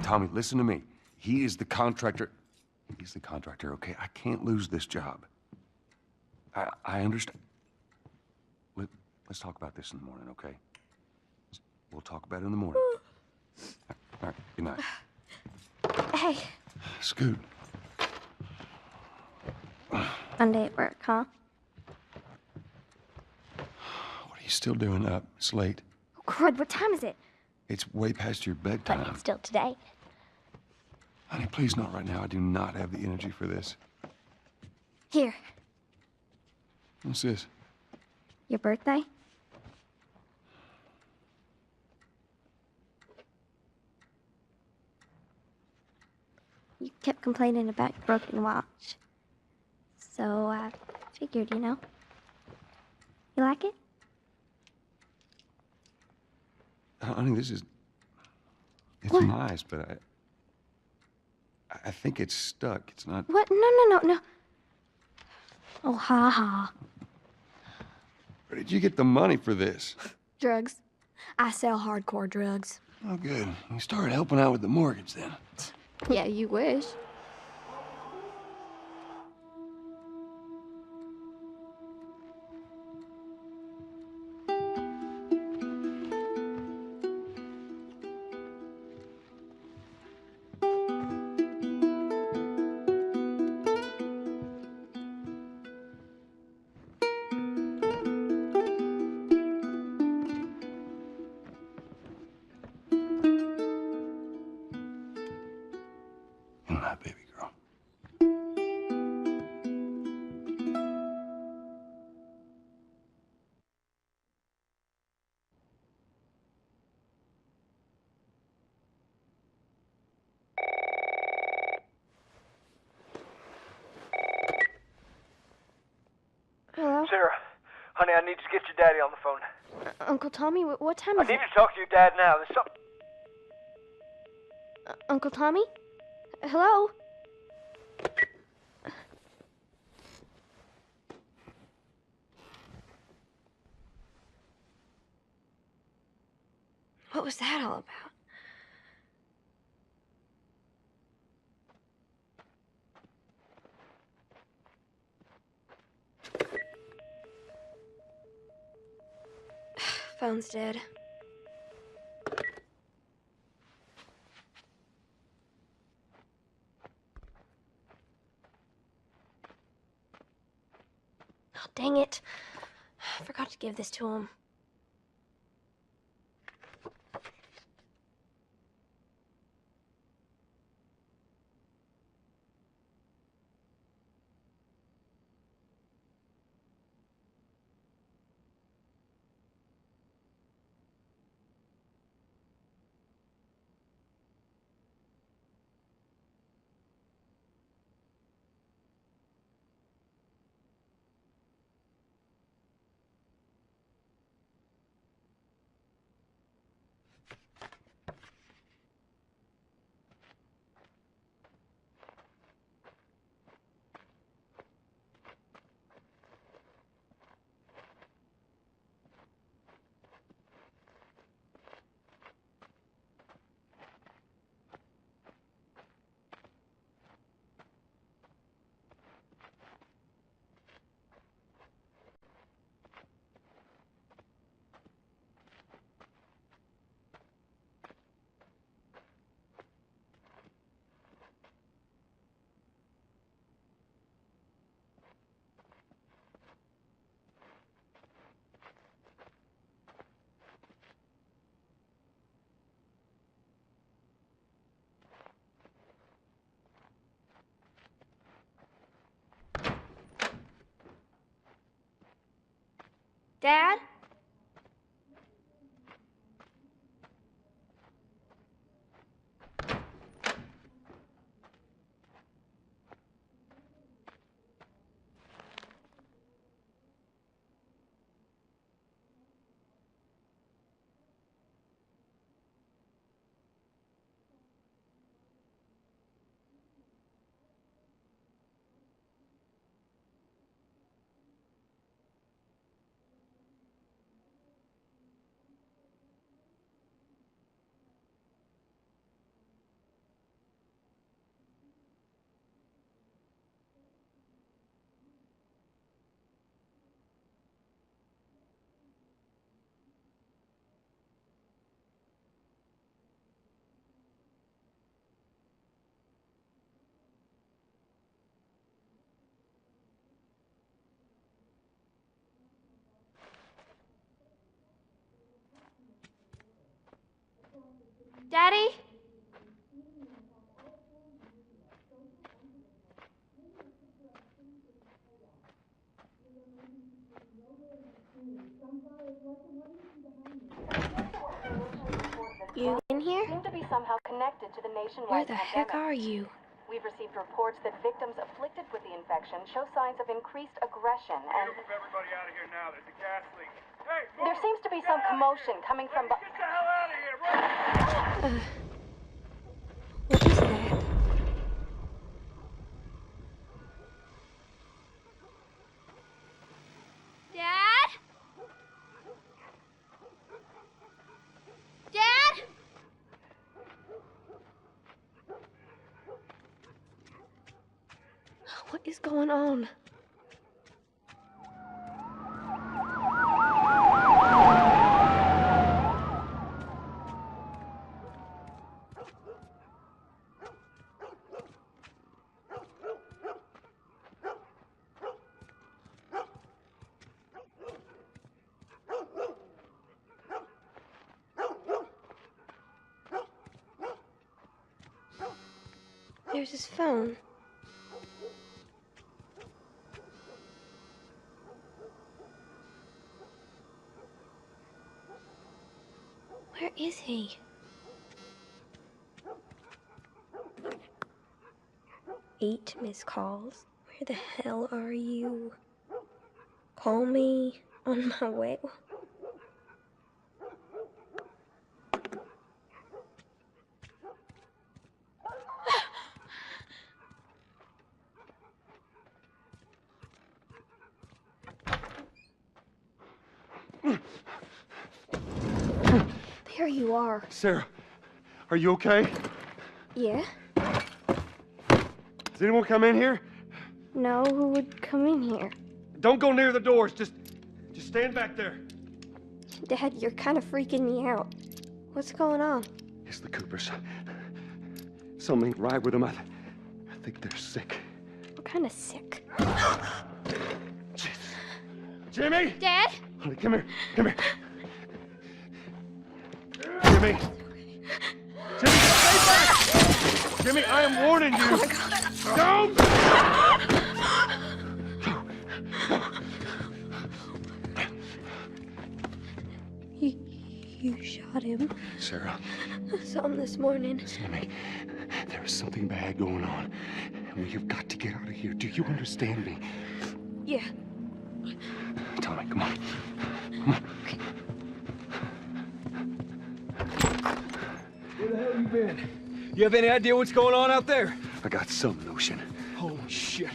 Tommy, listen to me. He is the contractor. He's the contractor, okay? I can't lose this job. I understand. Let's talk about this in the morning, okay? We'll talk about it in the morning. All right, good night. Hey. Scoot. Monday at work, huh? What are you still doing up? It's late. Oh, crud, what time is it? It's way past your bedtime. But it's still today. Honey, please not right now. I do not have the energy for this. Here. What's this? Your birthday? You kept complaining about your broken watch. So I figured, you know. You like it? Honey, this is... It's What? nice, but I think it's stuck. It's not... What? No. Oh, ha ha. Where did you get the money for this? Drugs. I sell hardcore drugs. Oh, good. You started helping out with the mortgage then. Yeah, you wish. Good night, baby girl. Hello? Sarah, honey, I need to get your daddy on the phone. Uncle Tommy, what time I is need it? to talk to your dad now. There's something... Uncle Tommy? Hello? What was that all about? Phone's dead. Oh, dang it. I forgot to give this to him. Dad? Daddy? You in here? Seem to be somehow connected to the nationwide Where the heck pandemic. are you? We've received reports that victims afflicted with the infection show signs of increased aggression and Move everybody out of here now. There's a gas leak. Hey, move! there seems to be some commotion coming from Get the hell out of here! Run! What is that? Dad? Dad? What is going on? There's his phone. Where is he? Eight missed calls. Where the hell are you? Call me on my way. There you are. Sarah, are you okay? Yeah? Does anyone come in here? No, who would come in here? Don't go near the doors. Just stand back there. Dad, you're kind of freaking me out. What's going on? It's the Coopers. Something ain't right with them. I think they're sick. What kind of sick? Jimmy! Dad? Honey, come here. Come here. Jimmy! Jimmy, stay back! Jimmy, I am warning you! Don't! You shot him. Sarah. I saw him this morning. Listen to me. There is something bad going on. And we have got to get out of here. Do you understand me? Yeah. Tommy, come on. Come on. Where the hell you been? You have any idea what's going on out there? I got some notion. Holy shit.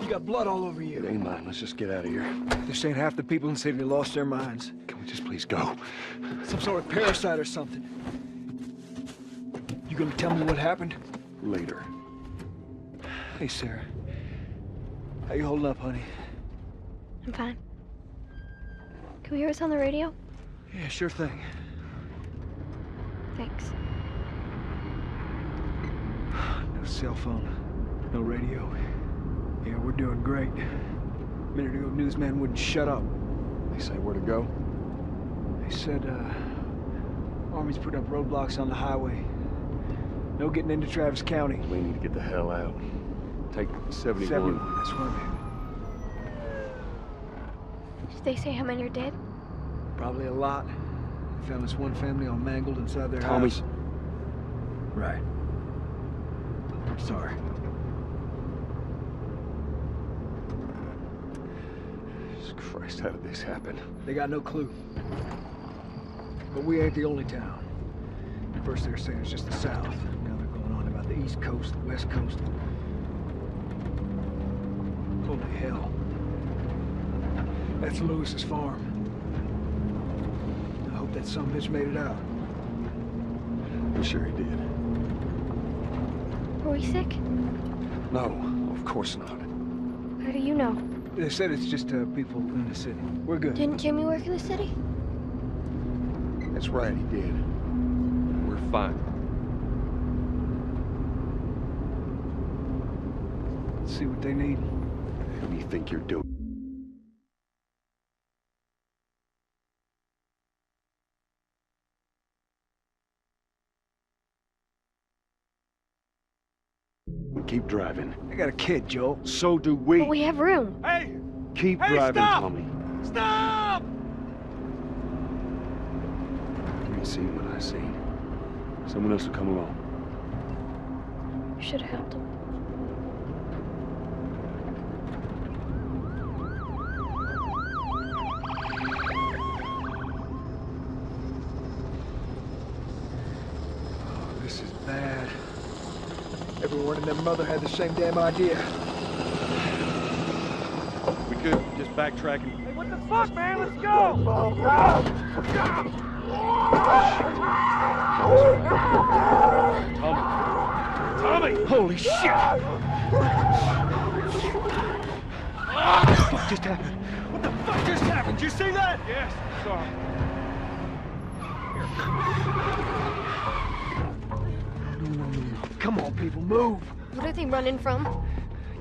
You got blood all over It you. ain't mine. Let's just get out of here. This ain't half the people in the city lost their minds. Can we just please go? Some sort of parasite or something. You gonna tell me what happened? Later. Hey, Sarah. How you holding up, honey? I'm fine. Can we hear us on the radio? Yeah, sure thing. Thanks. No cell phone. No radio. Yeah, we're doing great. A minute ago, newsman wouldn't shut up. They say where to go? They said, Army's put up roadblocks on the highway. No getting into Travis County. We need to get the hell out. Take 71. 71, that's where I'm at. Did they say how many are dead? Probably a lot. They found this one family all mangled inside their Tommy. house. Right. I'm sorry. Jesus Christ, how did this happen? They got no clue. But we ain't the only town. At first they were saying it's just the South. Now they're going on about the East Coast, the West Coast. Holy hell. That's Lewis's farm. I hope that sumbitch made it out. I'm sure he did. Were we sick? No, of course not. How do you know? They said it's just people in the city. We're good. Didn't Jimmy work in the city? That's right, he did. We're fine. Let's see what they need. What do you think you're doing? Keep driving. I got a kid, Joel. So do we. But we have room. Hey! Keep Hey, driving, stop! Tommy. Stop! You ain't seen what I seen. Someone else will come along. You should have helped him. Oh, this is bad. Everyone and their mother had the same damn idea. We could just backtrack and... Hey, what the fuck, man? Let's go! Tommy! Holy shit! What the fuck just happened? What the fuck just happened? Did you see that? Yes, sorry. Come on, people, move! What are they running from?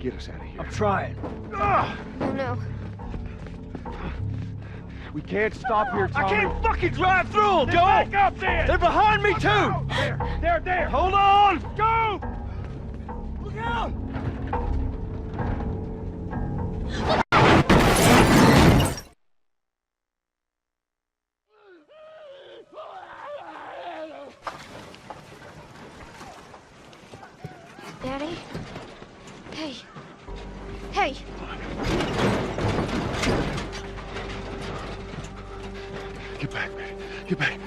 Get us out of here. I'm trying. Ugh! Oh no. We can't stop here, I Tommy. can't fucking drive through them, Joe! Back up there! They're behind me, too! There! Hold on! Go! Look out! Daddy? Hey. Hey! Get back, man. Get back.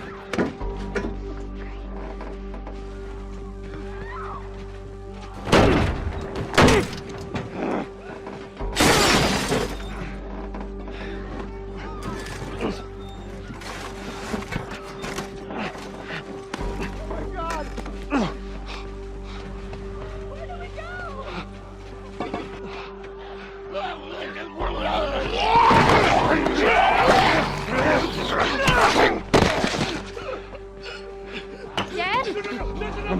Where do we go?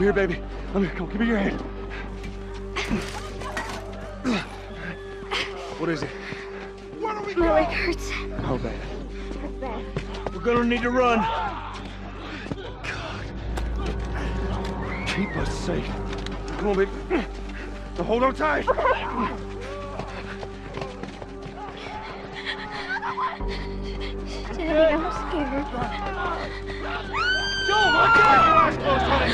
here, baby. I'm here. Come on, give me your hand. What is it? My leg hurts. How bad? Hurts bad. We're gonna need to run. Keep us safe. Come on, baby. Now hold on tight. Daddy, I'm scared. Joel, watch out! Your eyes closed, honey.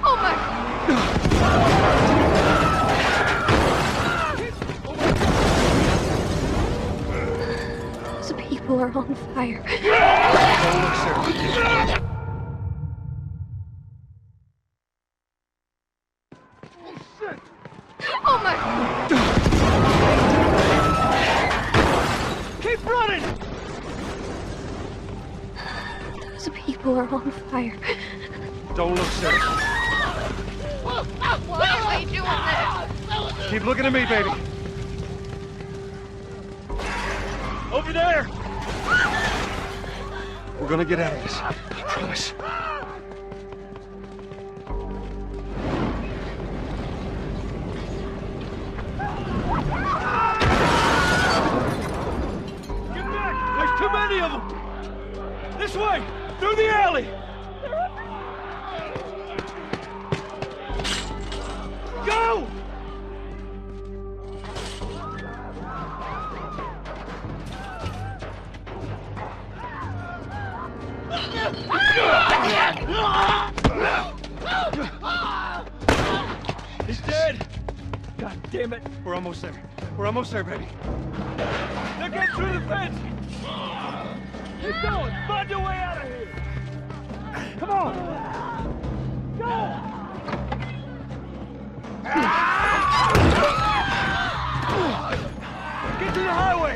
Oh my! Those people are on fire. Don't look, Sarah. Oh my! Keep running! Those people are on fire. Don't look, Sarah. Why are we doing this? Keep looking at me, baby. Over there! We're gonna get out of this. I promise. Get back! There's too many of them! This way! Through the alley! Go! He's dead! God damn it! We're almost there. We're almost there, baby. They're getting through the fence! Keep going! Find your way out of here! Come on! Go! Get to the highway!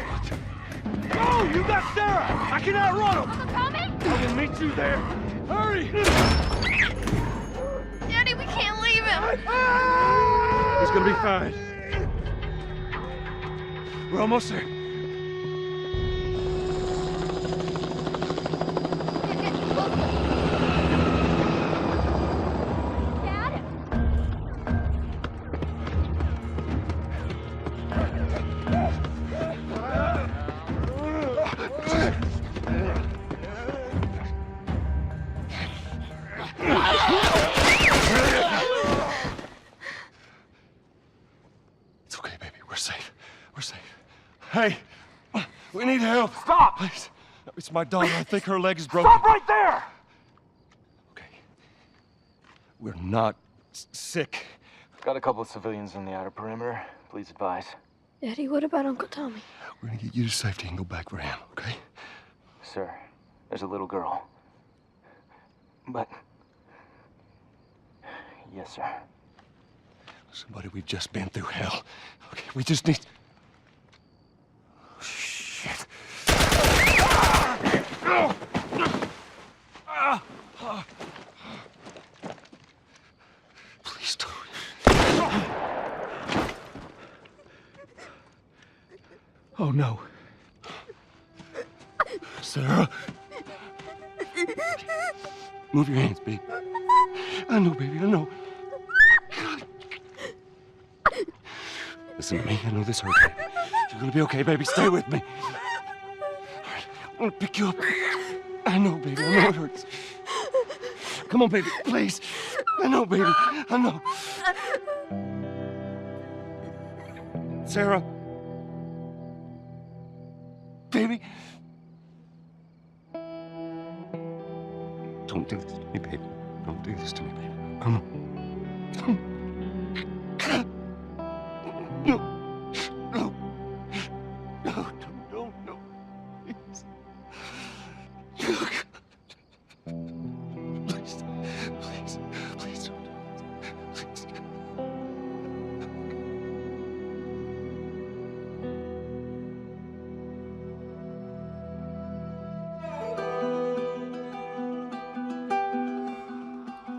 Go! You got Sarah! I can outrun them! Uncle Tommy? I will meet you there! Hurry! Daddy, we can't leave him. He's gonna be fine. We're almost there. Dad? It's okay, baby. We're safe. We're safe. Hey, we need help. Stop! Please. It's my daughter. I think her leg is broken. Stop right there! Okay. We're not sick. Got a couple of civilians in the outer perimeter. Please advise. Daddy, what about Uncle Tommy? We're gonna get you to safety and go back for him, okay? Sir, there's a little girl. But... Yes, sir. Listen, buddy, we've just been through hell. Okay, we just need... Oh, shit. Please don't. Oh, no. Sarah. Move your hands, baby. I know, baby, I know. Listen to me, I know this hurts. You're gonna be okay, baby. Stay with me. All right, I'm gonna pick you up. I know, baby, I know it hurts. Come on, baby, please. I know, baby, I know. Sarah. Baby. Don't do this to me, baby. Don't do this to me, baby. Come on. No. No. No, no, please. Please, please don't. Please.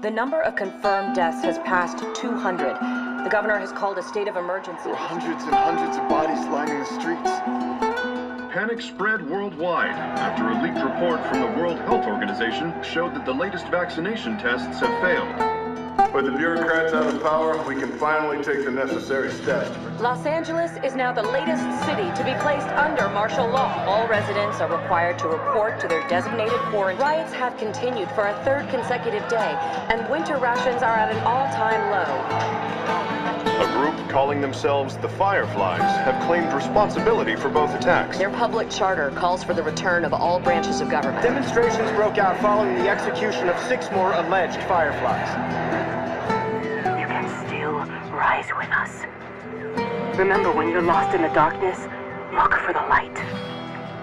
The number of confirmed deaths has passed 200. The governor has called a state of emergency. There are hundreds and hundreds of bodies lining the streets. panic spread worldwide after a leaked report from the World Health Organization showed that the latest vaccination tests have failed. With the bureaucrats out of power, we can finally take the necessary steps. Los Angeles is now the latest city to be placed under martial law. All residents are required to report to their designated quarantine. Riots have continued for a third consecutive day, and winter rations are at an all-time low. A group calling themselves the Fireflies have claimed responsibility for both attacks. Their public charter calls for the return of all branches of government. Demonstrations broke out following the execution of 6 more alleged Fireflies. Rise with us. Remember, when you're lost in the darkness, look for the light.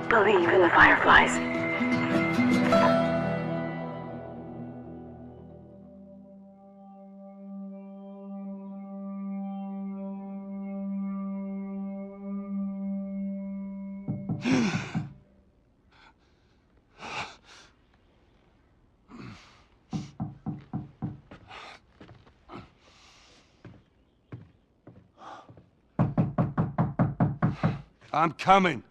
Believe in the Fireflies. I'm coming.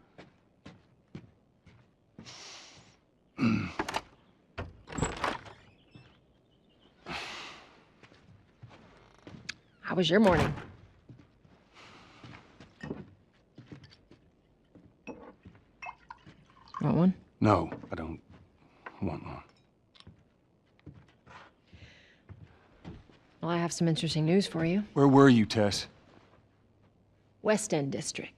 How was your morning? Want one? No, I don't want one. Well, I have some interesting news for you. Where were you, Tess? West End District.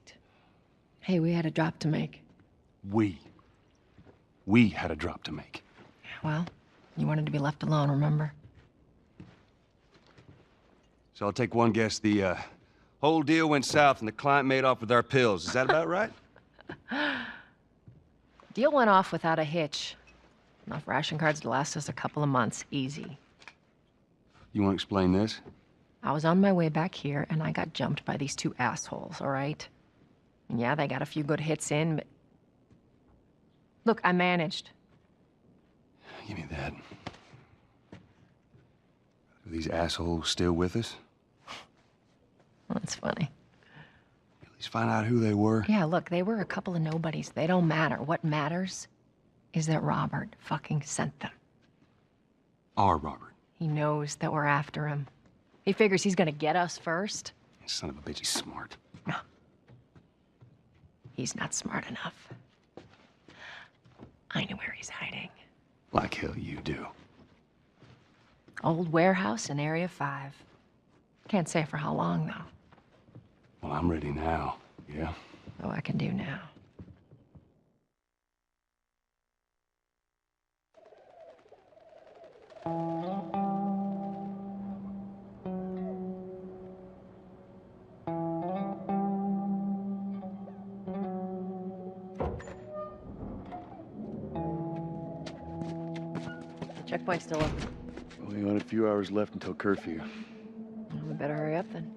Hey, we had a drop to make. We had a drop to make. Well, you wanted to be left alone, remember? So I'll take one guess. The whole deal went south and the client made off with our pills. Is that about right? Deal went off without a hitch. Enough ration cards to last us a couple of months, easy. You want to explain this? I was on my way back here and I got jumped by these 2 assholes, all right? And yeah, they got a few good hits in, but... Look, I managed. Give me that. Are these assholes still with us? That's funny. At least find out who they were. Yeah, look, they were a couple of nobodies. They don't matter. What matters is that Robert fucking sent them. Our Robert. He knows that we're after him. He figures he's gonna get us first. Son of a bitch, he's smart. No. He's not smart enough. I know where he's hiding. Like hell you do. Old warehouse in Area 5. Can't say for how long, though. Well, I'm ready now, yeah? Oh, I can do now. Checkpoint's still open. We got a few hours left until curfew. Well, we better hurry up then.